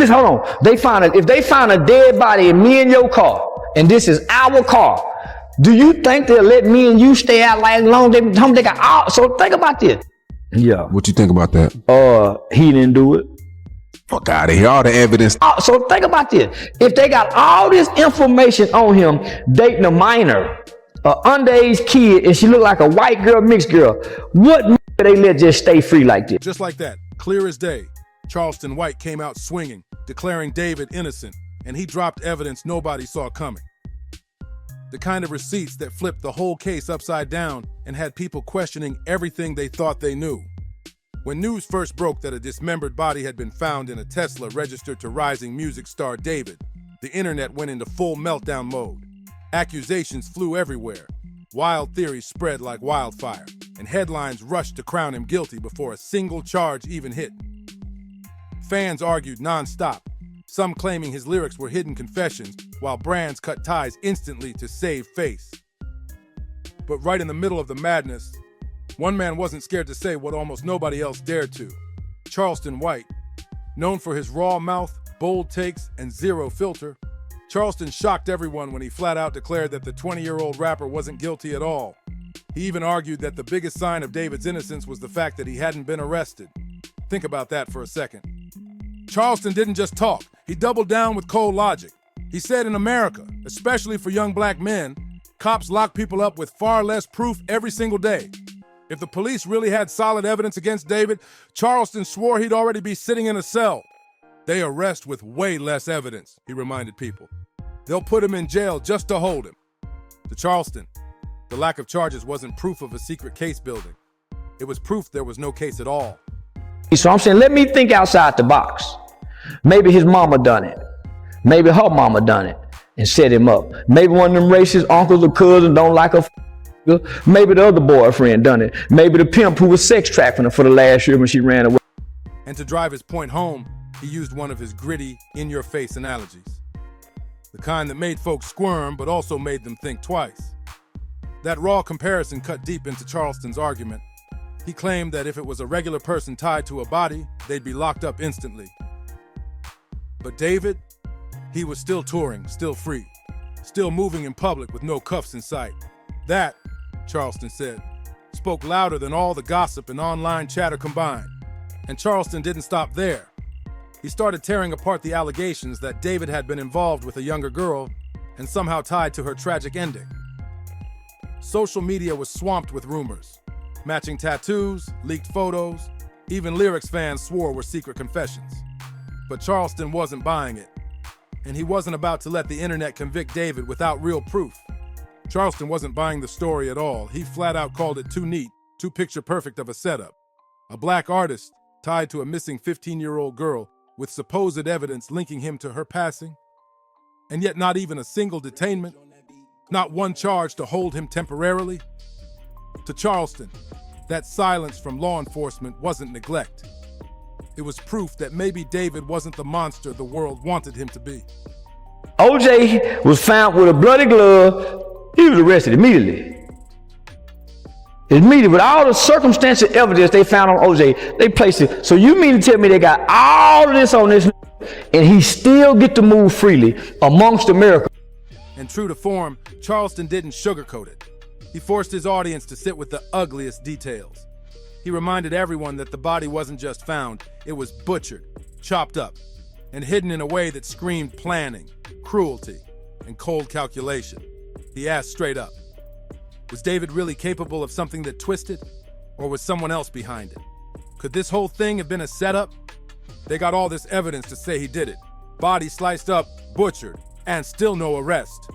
listen, hold on. If they find a dead body in me and your car, and this is our car, do you think they'll let me and you stay out like long as they got out? So think about this. Yeah. What you think about that? He didn't do it. Fuck out of here, all the evidence. So think about this. If they got all this information on him dating a minor, an underage kid, and she look like a white girl, mixed girl, what they let just stay free like this? Just like that, clear as day, Charleston White came out swinging, declaring David innocent, and he dropped evidence nobody saw coming. The kind of receipts that flipped the whole case upside down and had people questioning everything they thought they knew. When news first broke that a dismembered body had been found in a Tesla registered to rising music star David, the internet went into full meltdown mode. Accusations flew everywhere. Wild theories spread like wildfire, and headlines rushed to crown him guilty before a single charge even hit. Fans argued nonstop, some claiming his lyrics were hidden confessions, while brands cut ties instantly to save face. But right in the middle of the madness, one man wasn't scared to say what almost nobody else dared to. Charleston White, known for his raw mouth, bold takes, and zero filter, Charleston shocked everyone when he flat out declared that the 20-year-old rapper wasn't guilty at all. He even argued that the biggest sign of David's innocence was the fact that he hadn't been arrested. Think about that for a second. Charleston didn't just talk, he doubled down with cold logic. He said in America, especially for young black men, cops lock people up with far less proof every single day. If the police really had solid evidence against David, Charleston swore he'd already be sitting in a cell. They arrest with way less evidence, he reminded people. They'll put him in jail just to hold him. To Charleston, the lack of charges wasn't proof of a secret case building. It was proof there was no case at all. So I'm saying, let me think outside the box. Maybe his mama done it. Maybe her mama done it and set him up. Maybe one of them racist uncles or cousins don't like her. Maybe the other boyfriend done it. Maybe the pimp who was sex trafficking her for the last year when she ran away. And to drive his point home, he used one of his gritty, in-your-face analogies. The kind that made folks squirm, but also made them think twice. That raw comparison cut deep into Charleston's argument. He claimed that if it was a regular person tied to a body, they'd be locked up instantly. But David, he was still touring, still free, still moving in public with no cuffs in sight. That, Charleston said, spoke louder than all the gossip and online chatter combined. And Charleston didn't stop there. He started tearing apart the allegations that David had been involved with a younger girl and somehow tied to her tragic ending. Social media was swamped with rumors. Matching tattoos, leaked photos, even lyrics fans swore were secret confessions. But Charleston wasn't buying it. And he wasn't about to let the internet convict David without real proof. Charleston wasn't buying the story at all. He flat out called it too neat, too picture perfect of a setup. A black artist tied to a missing 15-year-old girl with supposed evidence linking him to her passing. And yet not even a single detainment, not one charge to hold him temporarily. To Charleston, that silence from law enforcement wasn't neglect. It was proof that maybe David wasn't the monster the world wanted him to be. OJ was found with a bloody glove. He was arrested immediately. Immediately, with all the circumstantial evidence they found on OJ, they placed it. So you mean to tell me they got all of this on this and he still get to move freely amongst America? And true to form, Charleston didn't sugarcoat it. He forced his audience to sit with the ugliest details. He reminded everyone that the body wasn't just found, it was butchered, chopped up, and hidden in a way that screamed planning, cruelty, and cold calculation. He asked straight up, was David really capable of something that twisted, or was someone else behind it? Could this whole thing have been a setup? They got all this evidence to say he did it. Body sliced up, butchered, and still no arrest.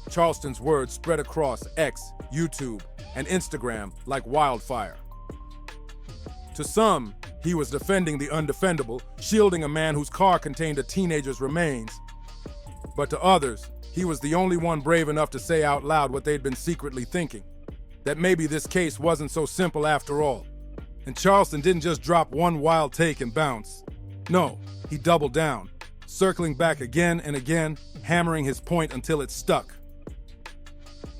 Charleston's words spread across X, YouTube, and Instagram like wildfire. To some, he was defending the undefendable, shielding a man whose car contained a teenager's remains. But to others, he was the only one brave enough to say out loud what they'd been secretly thinking, that maybe this case wasn't so simple after all. And Charleston didn't just drop one wild take and bounce. No, he doubled down, circling back again and again, hammering his point until it stuck.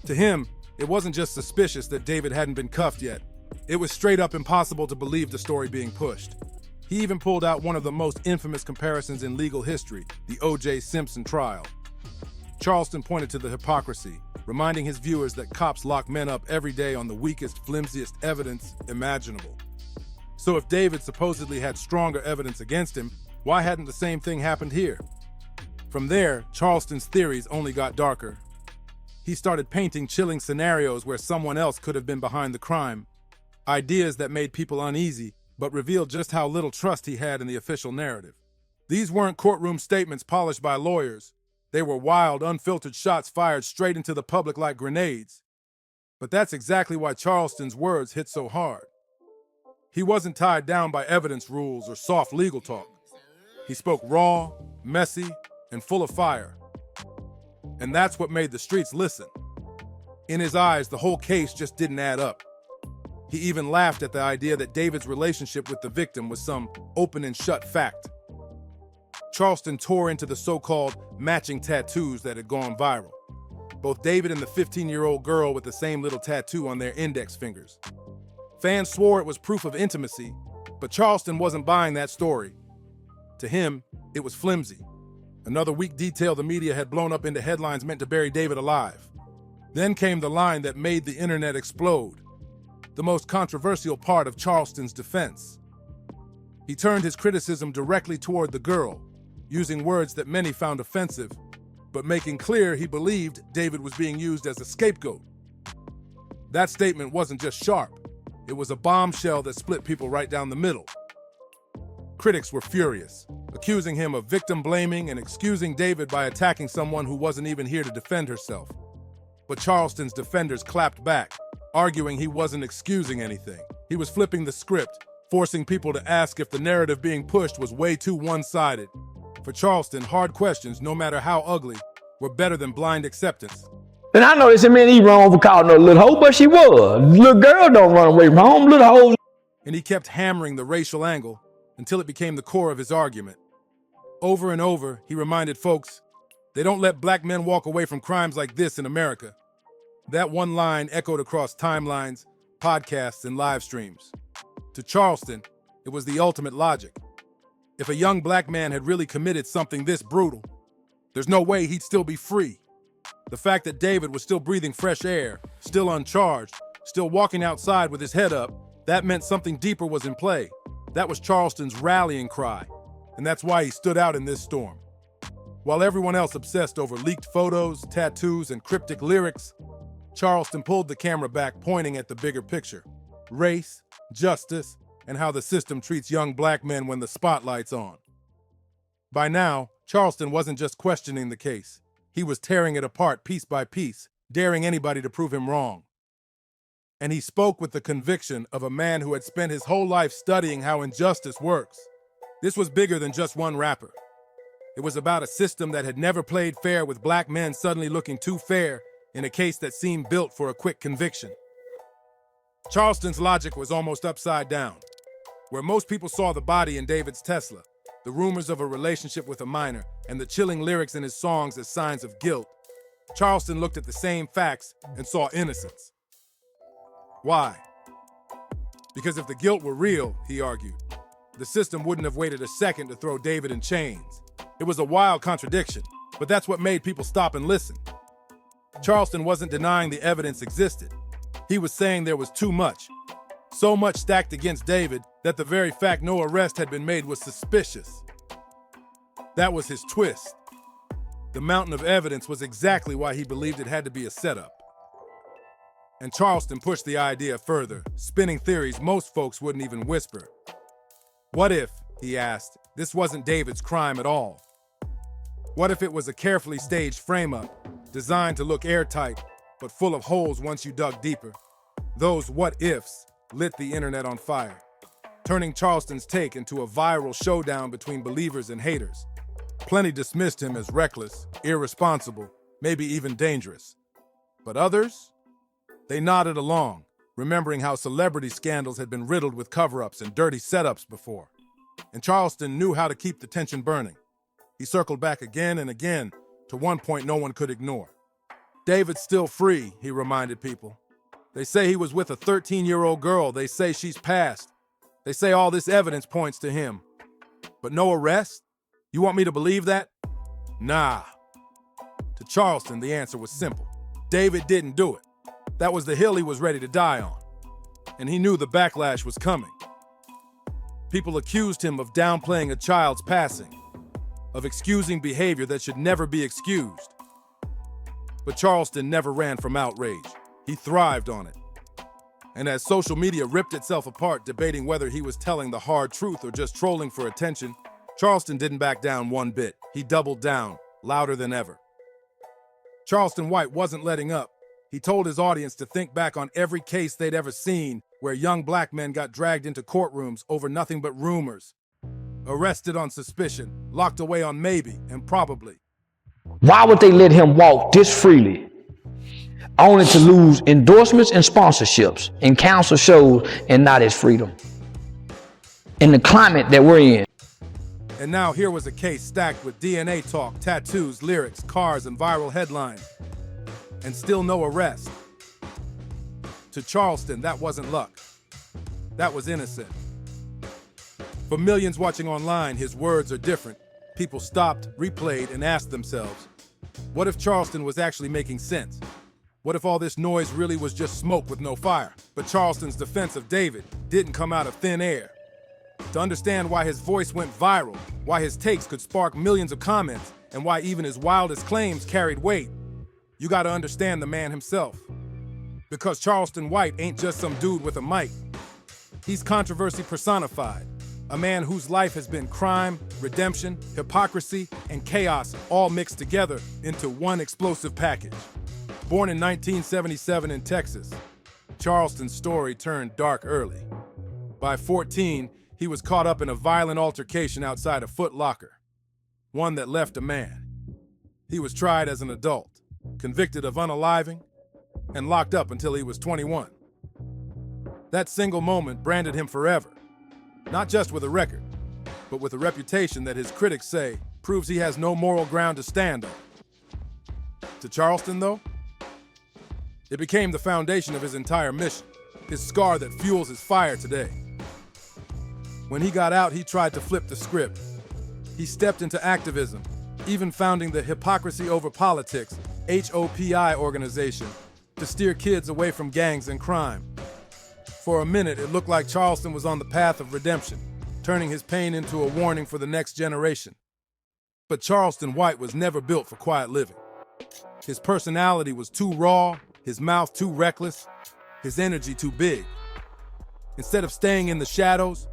To him, it wasn't just suspicious that David hadn't been cuffed yet. It was straight up impossible to believe the story being pushed. He even pulled out one of the most infamous comparisons in legal history, the O.J. Simpson trial. Charleston pointed to the hypocrisy, reminding his viewers that cops lock men up every day on the weakest, flimsiest evidence imaginable. So if David supposedly had stronger evidence against him, why hadn't the same thing happened here? From there, Charleston's theories only got darker. He started painting chilling scenarios where someone else could have been behind the crime, ideas that made people uneasy, but revealed just how little trust he had in the official narrative. These weren't courtroom statements polished by lawyers. They were wild, unfiltered shots fired straight into the public like grenades. But that's exactly why Charleston's words hit so hard. He wasn't tied down by evidence rules or soft legal talk. He spoke raw, messy, and full of fire. And that's what made the streets listen. In his eyes, the whole case just didn't add up. He even laughed at the idea that David's relationship with the victim was some open and shut fact. Charleston tore into the so-called matching tattoos that had gone viral. Both David and the 15-year-old girl with the same little tattoo on their index fingers. Fans swore it was proof of intimacy, but Charleston wasn't buying that story. To him, it was flimsy. Another weak detail the media had blown up into headlines meant to bury David alive. Then came the line that made the internet explode. The most controversial part of Charleston's defense. He turned his criticism directly toward the girl, using words that many found offensive, but making clear he believed David was being used as a scapegoat. That statement wasn't just sharp, it was a bombshell that split people right down the middle. Critics were furious, accusing him of victim blaming and excusing David by attacking someone who wasn't even here to defend herself. But Charleston's defenders clapped back, arguing he wasn't excusing anything. He was flipping the script, forcing people to ask if the narrative being pushed was way too one-sided. For Charleston, hard questions, no matter how ugly, were better than blind acceptance. And I know they said, man, he wrong for calling her a little hoe, but she was. Little girl don't run away from home, little hoes. And he kept hammering the racial angle until it became the core of his argument. Over and over, he reminded folks, they don't let black men walk away from crimes like this in America. That one line echoed across timelines, podcasts, and live streams. To Charleston, it was the ultimate logic. If a young black man had really committed something this brutal, there's no way he'd still be free. The fact that David was still breathing fresh air, still uncharged, still walking outside with his head up, that meant something deeper was in play. That was Charleston's rallying cry, and that's why he stood out in this storm. While everyone else obsessed over leaked photos, tattoos, and cryptic lyrics, Charleston pulled the camera back, pointing at the bigger picture. Race, justice, and how the system treats young black men when the spotlight's on. By now, Charleston wasn't just questioning the case. He was tearing it apart piece by piece, daring anybody to prove him wrong. And he spoke with the conviction of a man who had spent his whole life studying how injustice works. This was bigger than just one rapper. It was about a system that had never played fair, with black men suddenly looking too fair in a case that seemed built for a quick conviction. Charleston's logic was almost upside down. Where most people saw the body in David's Tesla, the rumors of a relationship with a minor, and the chilling lyrics in his songs as signs of guilt, Charleston looked at the same facts and saw innocence. Why? Because if the guilt were real, he argued, the system wouldn't have waited a second to throw David in chains. It was a wild contradiction, but that's what made people stop and listen. Charleston wasn't denying the evidence existed. He was saying there was too much. So much stacked against David that the very fact no arrest had been made was suspicious. That was his twist. The mountain of evidence was exactly why he believed it had to be a setup. And Charleston pushed the idea further, spinning theories most folks wouldn't even whisper. What if, he asked, this wasn't David's crime at all? What if it was a carefully staged frame-up, designed to look airtight, but full of holes once you dug deeper? Those what-ifs lit the internet on fire, turning Charleston's take into a viral showdown between believers and haters. Plenty dismissed him as reckless, irresponsible, maybe even dangerous. But others? They nodded along, remembering how celebrity scandals had been riddled with cover-ups and dirty setups before. And Charleston knew how to keep the tension burning. He circled back again and again to one point no one could ignore. David's still free, he reminded people. They say he was with a 13-year-old girl. They say she's passed. They say all this evidence points to him. But no arrest? You want me to believe that? Nah. To Charleston, the answer was simple. David didn't do it. That was the hill he was ready to die on. And he knew the backlash was coming. People accused him of downplaying a child's passing, of excusing behavior that should never be excused. But Charleston never ran from outrage. He thrived on it. And as social media ripped itself apart, debating whether he was telling the hard truth or just trolling for attention, Charleston didn't back down one bit. He doubled down, louder than ever. Charleston White wasn't letting up. He told his audience to think back on every case they'd ever seen where young black men got dragged into courtrooms over nothing but rumors, arrested on suspicion, locked away on maybe and probably. Why would they let him walk this freely, only to lose endorsements and sponsorships and cancel shows and not his freedom? In the climate that we're in. And now here was a case stacked with DNA talk, tattoos, lyrics, cars, and viral headlines. And still no arrest. To Charleston, that wasn't luck. That was innocent. For millions watching online, his words are different. People stopped, replayed, and asked themselves, what if Charleston was actually making sense? What if all this noise really was just smoke with no fire? But Charleston's defense of David didn't come out of thin air. To understand why his voice went viral, why his takes could spark millions of comments, and why even his wildest claims carried weight, you gotta understand the man himself. Because Charleston White ain't just some dude with a mic. He's controversy personified, a man whose life has been crime, redemption, hypocrisy, and chaos all mixed together into one explosive package. Born in 1977 in Texas, Charleston's story turned dark early. By 14, he was caught up in a violent altercation outside a Foot Locker, one that left a man. He was tried as an adult, convicted of unaliving, and locked up until he was 21. That single moment branded him forever, not just with a record, but with a reputation that his critics say proves he has no moral ground to stand on. To Charleston, though, it became the foundation of his entire mission, his scar that fuels his fire today. When he got out, he tried to flip the script. He stepped into activism, even founding the Hypocrisy Over Politics, HOPI organization, to steer kids away from gangs and crime. For a minute, it looked like Charleston was on the path of redemption, turning his pain into a warning for the next generation. But Charleston White was never built for quiet living. His personality was too raw, his mouth too reckless, his energy too big. Instead of staying in the shadows,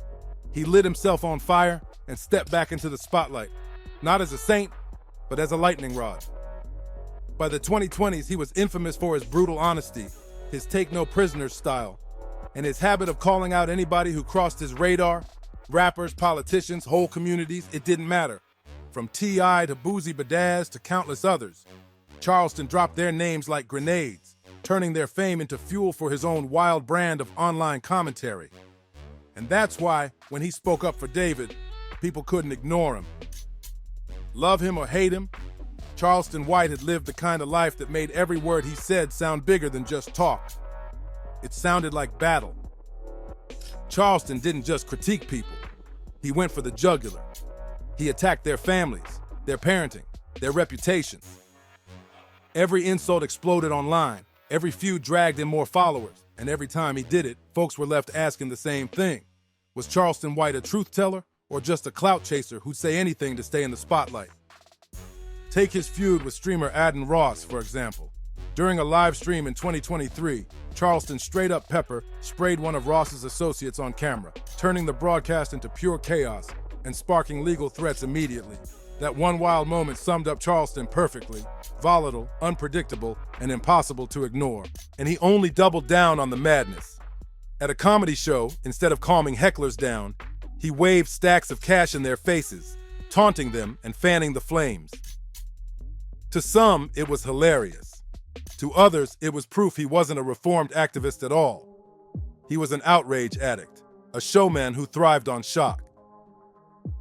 he lit himself on fire and stepped back into the spotlight, not as a saint, but as a lightning rod. By the 2020s, he was infamous for his brutal honesty, his take no prisoners style, and his habit of calling out anybody who crossed his radar, rappers, politicians, whole communities, it didn't matter. From T.I. to Boozy Badazz to countless others, Charleston dropped their names like grenades, turning their fame into fuel for his own wild brand of online commentary. And that's why, when he spoke up for David, people couldn't ignore him. Love him or hate him, Charleston White had lived the kind of life that made every word he said sound bigger than just talk. It sounded like battle. Charleston didn't just critique people. He went for the jugular. He attacked their families, their parenting, their reputations. Every insult exploded online. Every feud dragged in more followers. And every time he did it, folks were left asking the same thing. Was Charleston White a truth teller or just a clout chaser who'd say anything to stay in the spotlight? Take his feud with streamer Adin Ross, for example. During a live stream in 2023, Charleston straight up pepper sprayed one of Ross's associates on camera, turning the broadcast into pure chaos and sparking legal threats immediately. That one wild moment summed up Charleston perfectly: volatile, unpredictable, and impossible to ignore. And he only doubled down on the madness. At a comedy show, instead of calming hecklers down, he waved stacks of cash in their faces, taunting them and fanning the flames. To some, it was hilarious. To others, it was proof he wasn't a reformed activist at all. He was an outrage addict, a showman who thrived on shock.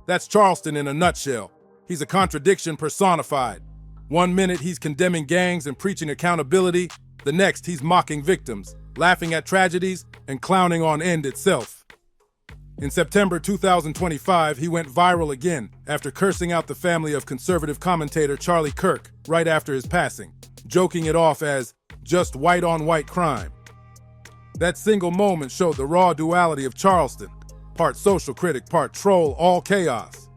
That's Charleston in a nutshell. He's a contradiction personified. One minute he's condemning gangs and preaching accountability, the next he's mocking victims, laughing at tragedies, and clowning on end itself. In September 2025, he went viral again after cursing out the family of conservative commentator Charlie Kirk right after his passing, joking it off as just white-on-white crime. That single moment showed the raw duality of Charleston, part social critic, part troll, all chaos.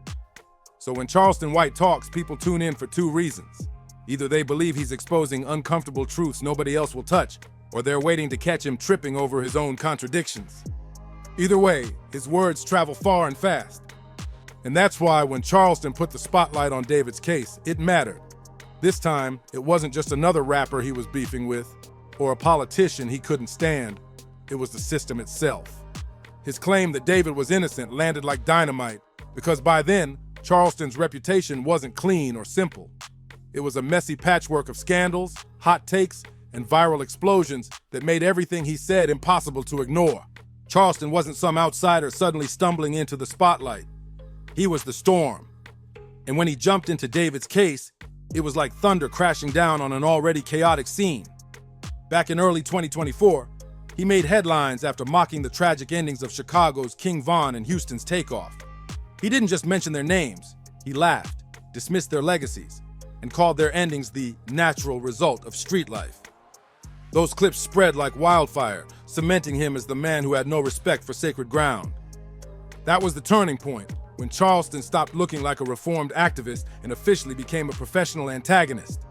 So when Charleston White talks, people tune in for two reasons. Either they believe he's exposing uncomfortable truths nobody else will touch, or they're waiting to catch him tripping over his own contradictions. Either way, his words travel far and fast. And that's why when Charleston put the spotlight on David's case, it mattered. This time, it wasn't just another rapper he was beefing with, or a politician he couldn't stand. It was the system itself. His claim that David was innocent landed like dynamite, because by then, Charleston's reputation wasn't clean or simple. It was a messy patchwork of scandals, hot takes, and viral explosions that made everything he said impossible to ignore. Charleston wasn't some outsider suddenly stumbling into the spotlight. He was the storm. And when he jumped into David's case, it was like thunder crashing down on an already chaotic scene. Back in early 2024, he made headlines after mocking the tragic endings of Chicago's King Von and Houston's Takeoff. He didn't just mention their names, he laughed, dismissed their legacies, and called their endings the natural result of street life. Those clips spread like wildfire, cementing him as the man who had no respect for sacred ground. That was the turning point, when Charleston stopped looking like a reformed activist and officially became a professional antagonist.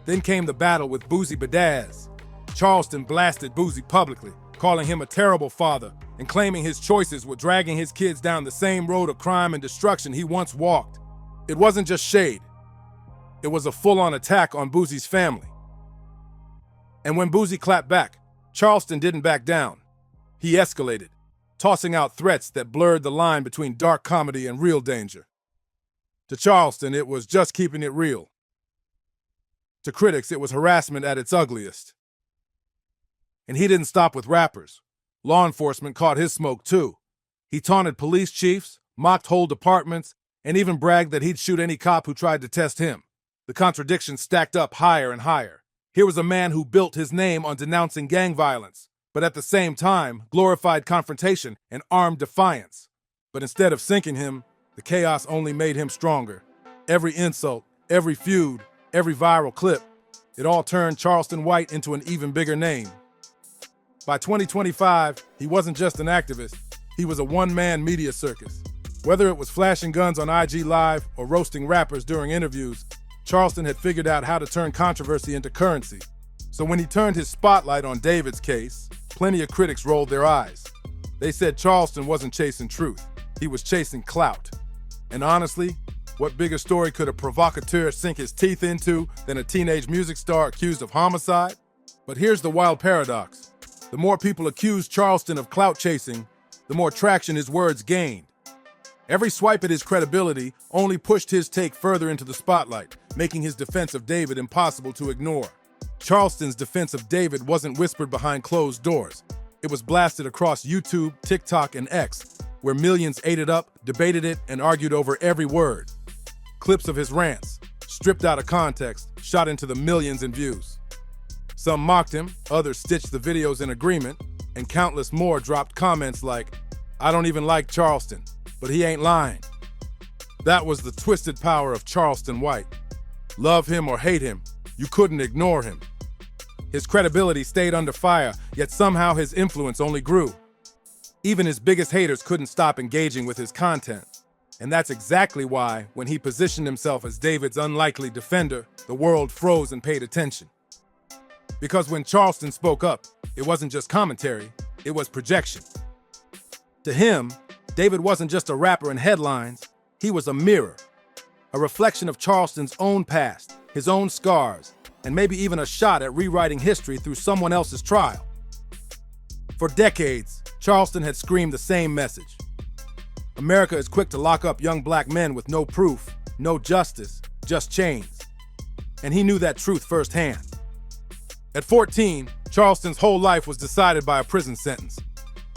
Then came the battle with D4vd's. Charleston blasted Boozy publicly, calling him a terrible father and claiming his choices were dragging his kids down the same road of crime and destruction he once walked. It wasn't just shade. It was a full-on attack on Boozy's family. And when Boozy clapped back, Charleston didn't back down. He escalated, tossing out threats that blurred the line between dark comedy and real danger. To Charleston, it was just keeping it real. To critics, it was harassment at its ugliest. And he didn't stop with rappers. Law enforcement caught his smoke too. He taunted police chiefs, mocked whole departments, and even bragged that he'd shoot any cop who tried to test him. The contradictions stacked up higher and higher. Here was a man who built his name on denouncing gang violence, but at the same time glorified confrontation and armed defiance. But instead of sinking him, the chaos only made him stronger. Every insult, every feud, every viral clip, it all turned Charleston White into an even bigger name. By 2025, he wasn't just an activist, he was a one-man media circus. Whether it was flashing guns on IG Live or roasting rappers during interviews, Charleston had figured out how to turn controversy into currency. So when he turned his spotlight on David's case, plenty of critics rolled their eyes. They said Charleston wasn't chasing truth, he was chasing clout. And honestly, what bigger story could a provocateur sink his teeth into than a teenage music star accused of homicide? But here's the wild paradox. The more people accused Charleston of clout chasing, the more traction his words gained. Every swipe at his credibility only pushed his take further into the spotlight, making his defense of David impossible to ignore. Charleston's defense of David wasn't whispered behind closed doors. It was blasted across YouTube, TikTok, and X, where millions ate it up, debated it, and argued over every word. Clips of his rants, stripped out of context, shot into the millions in views. Some mocked him, others stitched the videos in agreement, and countless more dropped comments like, "I don't even like Charleston, but he ain't lying." That was the twisted power of Charleston White. Love him or hate him, you couldn't ignore him. His credibility stayed under fire, yet somehow his influence only grew. Even his biggest haters couldn't stop engaging with his content. And that's exactly why, when he positioned himself as David's unlikely defender, the world froze and paid attention. Because when Charleston spoke up, it wasn't just commentary, it was projection. To him, David wasn't just a rapper in headlines, he was a mirror, a reflection of Charleston's own past, his own scars, and maybe even a shot at rewriting history through someone else's trial. For decades, Charleston had screamed the same message. America is quick to lock up young black men with no proof, no justice, just chains. And he knew that truth firsthand. At 14, Charleston's whole life was decided by a prison sentence.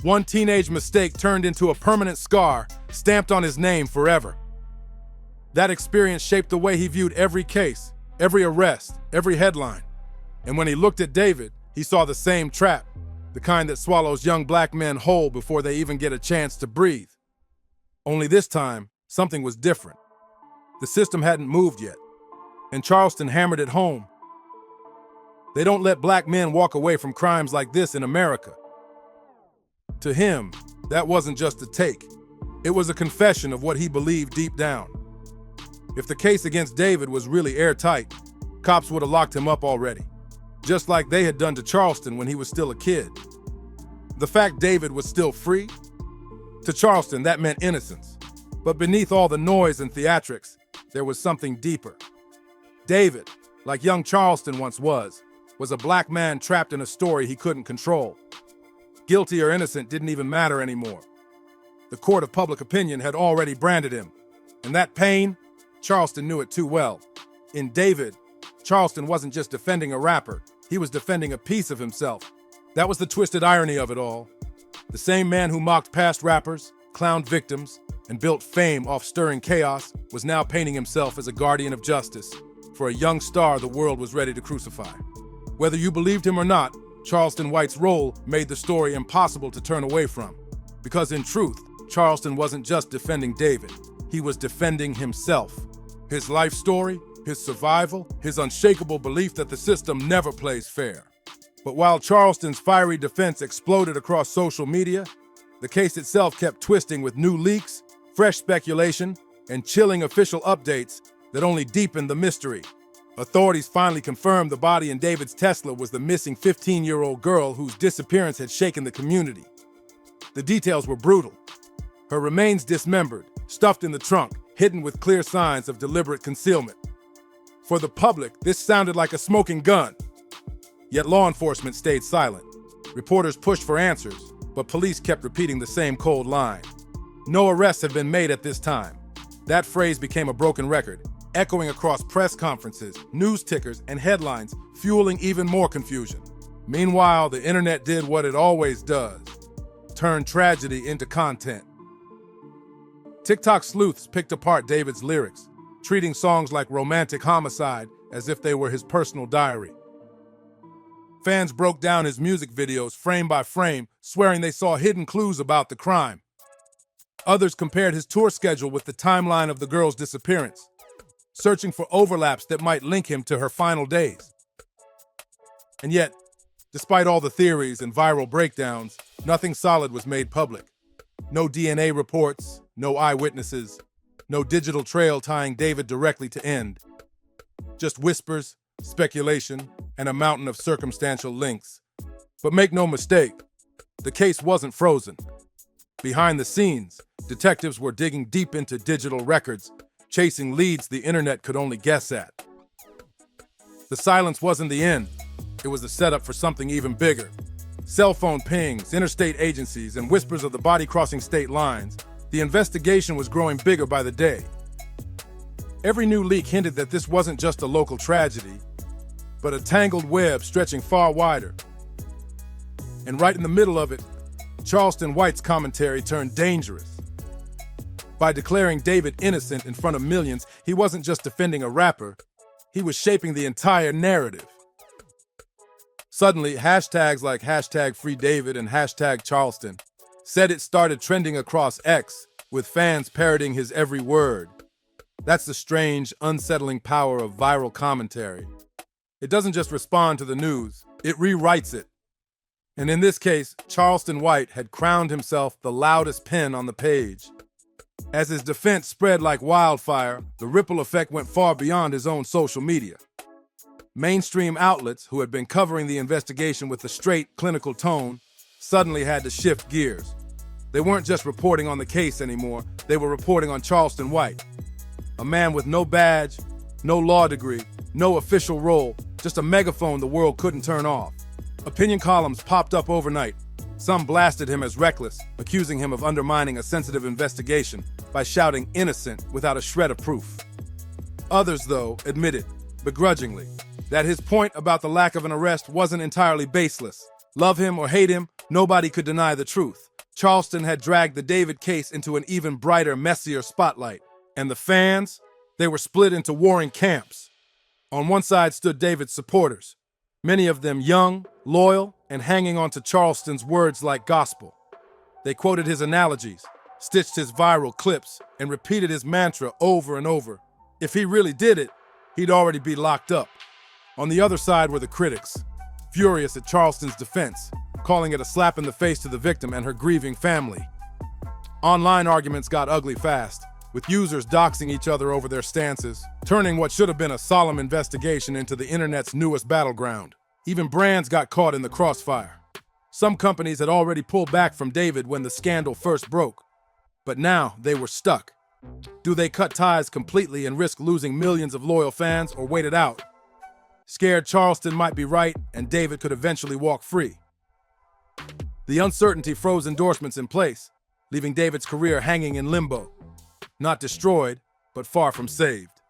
One teenage mistake turned into a permanent scar, stamped on his name forever. That experience shaped the way he viewed every case, every arrest, every headline. And when he looked at David, he saw the same trap. the kind that swallows young black men whole before they even get a chance to breathe. Only this time, something was different. The system hadn't moved yet, and Charleston hammered it home. They don't let black men walk away from crimes like this in America. To him, that wasn't just a take. It was a confession of what he believed deep down. If the case against David was really airtight, cops would have locked him up already, just like they had done to Charleston when he was still a kid. The fact David was still free? To Charleston, that meant innocence. But beneath all the noise and theatrics, there was something deeper. David, like young Charleston once was a black man trapped in a story he couldn't control. Guilty or innocent didn't even matter anymore. The court of public opinion had already branded him, and that pain, Charleston knew it too well. In David, Charleston wasn't just defending a rapper, he was defending a piece of himself. That was the twisted irony of it all. The same man who mocked past rappers, clowned victims, and built fame off stirring chaos was now painting himself as a guardian of justice for a young star the world was ready to crucify. Whether you believed him or not, Charleston White's role made the story impossible to turn away from. Because in truth, Charleston wasn't just defending David, he was defending himself. His life story, his survival, his unshakable belief that the system never plays fair. But while Charleston's fiery defense exploded across social media, the case itself kept twisting with new leaks, fresh speculation, and chilling official updates that only deepened the mystery. Authorities finally confirmed the body in David's Tesla was the missing 15-year-old girl whose disappearance had shaken the community. The details were brutal. Her remains dismembered, stuffed in the trunk, hidden with clear signs of deliberate concealment. For the public, this sounded like a smoking gun. Yet law enforcement stayed silent. Reporters pushed for answers, but police kept repeating the same cold line. No arrests have been made at this time. That phrase became a broken record, echoing across press conferences, news tickers, and headlines, fueling even more confusion. Meanwhile, the internet did what it always does: turn tragedy into content. TikTok sleuths picked apart David's lyrics, treating songs like Romantic Homicide as if they were his personal diary. Fans broke down his music videos frame by frame, swearing they saw hidden clues about the crime. Others compared his tour schedule with the timeline of the girl's disappearance, searching for overlaps that might link him to her final days. And yet, despite all the theories and viral breakdowns, nothing solid was made public. No DNA reports, no eyewitnesses, no digital trail tying David directly to end. Just whispers, speculation, and a mountain of circumstantial links. But make no mistake, the case wasn't frozen. Behind the scenes, detectives were digging deep into digital records, chasing leads the internet could only guess at. The silence wasn't the end. It was the setup for something even bigger. Cell phone pings, interstate agencies, and whispers of the body crossing state lines. The investigation was growing bigger by the day. Every new leak hinted that this wasn't just a local tragedy, but a tangled web stretching far wider. And right in the middle of it, Charleston White's commentary turned dangerous. By declaring David innocent in front of millions, he wasn't just defending a rapper, he was shaping the entire narrative. Suddenly, hashtags like #FreeDavid and #Charleston said it started trending across X, with fans parroting his every word. That's the strange, unsettling power of viral commentary. It doesn't just respond to the news, it rewrites it. And in this case, Charleston White had crowned himself the loudest pen on the page. As his defense spread like wildfire, the ripple effect went far beyond his own social media. Mainstream outlets, who had been covering the investigation with a straight, clinical tone, suddenly had to shift gears. They weren't just reporting on the case anymore, they were reporting on Charleston White, a man with no badge, no law degree, no official role, just a megaphone the world couldn't turn off. Opinion columns popped up overnight. Some blasted him as reckless, accusing him of undermining a sensitive investigation by shouting innocent without a shred of proof. Others, though, admitted, begrudgingly, that his point about the lack of an arrest wasn't entirely baseless. Love him or hate him, nobody could deny the truth. Charleston had dragged the David case into an even brighter, messier spotlight. And the fans, they were split into warring camps. On one side stood David's supporters, many of them young, loyal, and hanging on to Charleston's words like gospel. They quoted his analogies, stitched his viral clips, and repeated his mantra over and over. If he really did it, he'd already be locked up. On the other side were the critics, furious at Charleston's defense, calling it a slap in the face to the victim and her grieving family. Online arguments got ugly fast, with users doxing each other over their stances, turning what should have been a solemn investigation into the internet's newest battleground. Even brands got caught in the crossfire. Some companies had already pulled back from David when the scandal first broke, but now they were stuck. Do they cut ties completely and risk losing millions of loyal fans, or wait it out? Scared Charleston might be right and David could eventually walk free. The uncertainty froze endorsements in place, leaving David's career hanging in limbo. Not destroyed, but far from saved.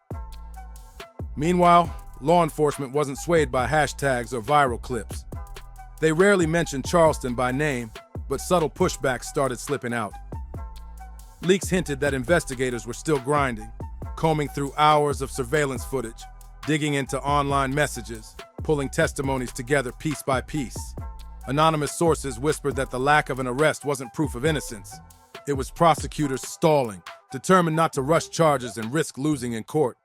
Meanwhile, law enforcement wasn't swayed by hashtags or viral clips. They rarely mentioned Charleston by name, but subtle pushbacks started slipping out. Leaks hinted that investigators were still grinding, combing through hours of surveillance footage, digging into online messages, pulling testimonies together piece by piece. Anonymous sources whispered that the lack of an arrest wasn't proof of innocence. It was prosecutors stalling, determined not to rush charges and risk losing in court.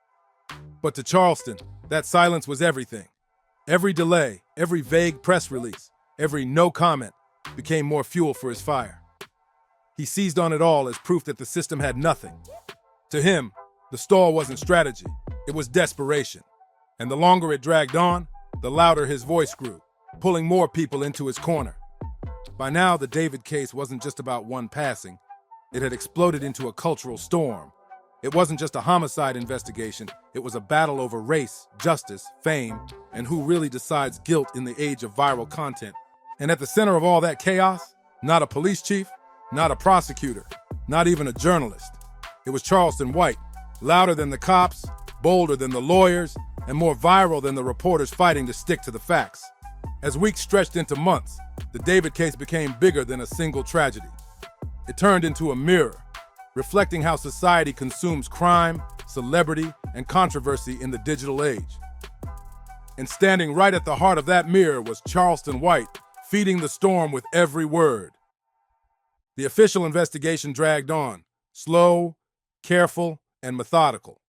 But to Charleston, that silence was everything. Every delay, every vague press release, every no comment became more fuel for his fire. He seized on it all as proof that the system had nothing. To him, the stall wasn't strategy, it was desperation. And the longer it dragged on, the louder his voice grew, pulling more people into his corner. By now, the David case wasn't just about one passing. It had exploded into a cultural storm. It wasn't just a homicide investigation, it was a battle over race, justice, fame, and who really decides guilt in the age of viral content. And at the center of all that chaos, not a police chief, not a prosecutor, not even a journalist. It was Charleston White, louder than the cops, bolder than the lawyers, and more viral than the reporters fighting to stick to the facts. As weeks stretched into months, the David case became bigger than a single tragedy. It turned into a mirror, reflecting how society consumes crime, celebrity, and controversy in the digital age. And standing right at the heart of that mirror was Charleston White, feeding the storm with every word. The official investigation dragged on, slow, careful, and methodical.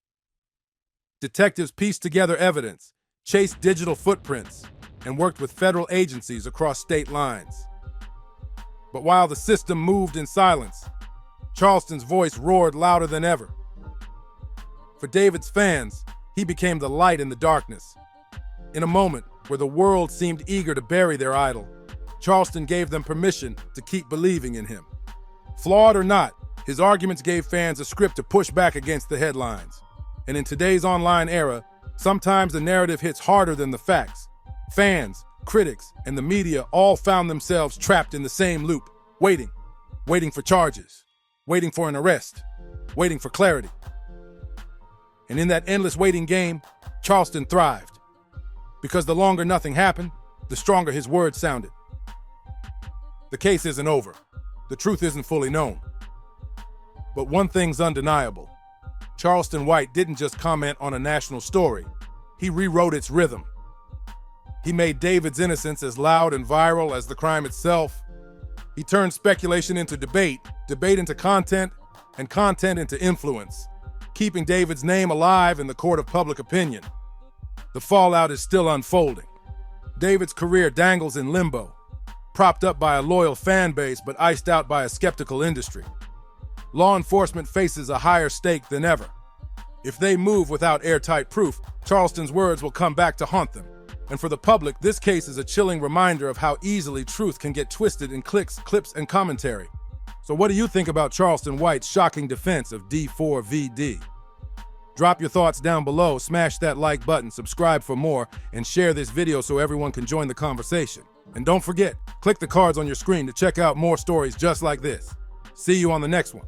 Detectives pieced together evidence, chased digital footprints, and worked with federal agencies across state lines. But while the system moved in silence, Charleston's voice roared louder than ever. For David's fans, he became the light in the darkness. In a moment where the world seemed eager to bury their idol, Charleston gave them permission to keep believing in him. Flawed or not, his arguments gave fans a script to push back against the headlines. And in today's online era, sometimes the narrative hits harder than the facts. Fans, critics, and the media all found themselves trapped in the same loop, waiting for charges, waiting for an arrest, waiting for clarity. And in that endless waiting game, Charleston thrived. Because the longer nothing happened, the stronger his words sounded. The case isn't over. The truth isn't fully known. But one thing's undeniable. Charleston White didn't just comment on a national story. He rewrote its rhythm. He made David's innocence as loud and viral as the crime itself. He turned speculation into debate, debate into content, and content into influence, keeping David's name alive in the court of public opinion. The fallout is still unfolding. David's career dangles in limbo, propped up by a loyal fan base but iced out by a skeptical industry. Law enforcement faces a higher stake than ever. If they move without airtight proof, Charleston's words will come back to haunt them. And for the public, this case is a chilling reminder of how easily truth can get twisted in clicks, clips, and commentary. So what do you think about Charleston White's shocking defense of D4vd? Drop your thoughts down below, smash that like button, subscribe for more, and share this video so everyone can join the conversation. And don't forget, click the cards on your screen to check out more stories just like this. See you on the next one.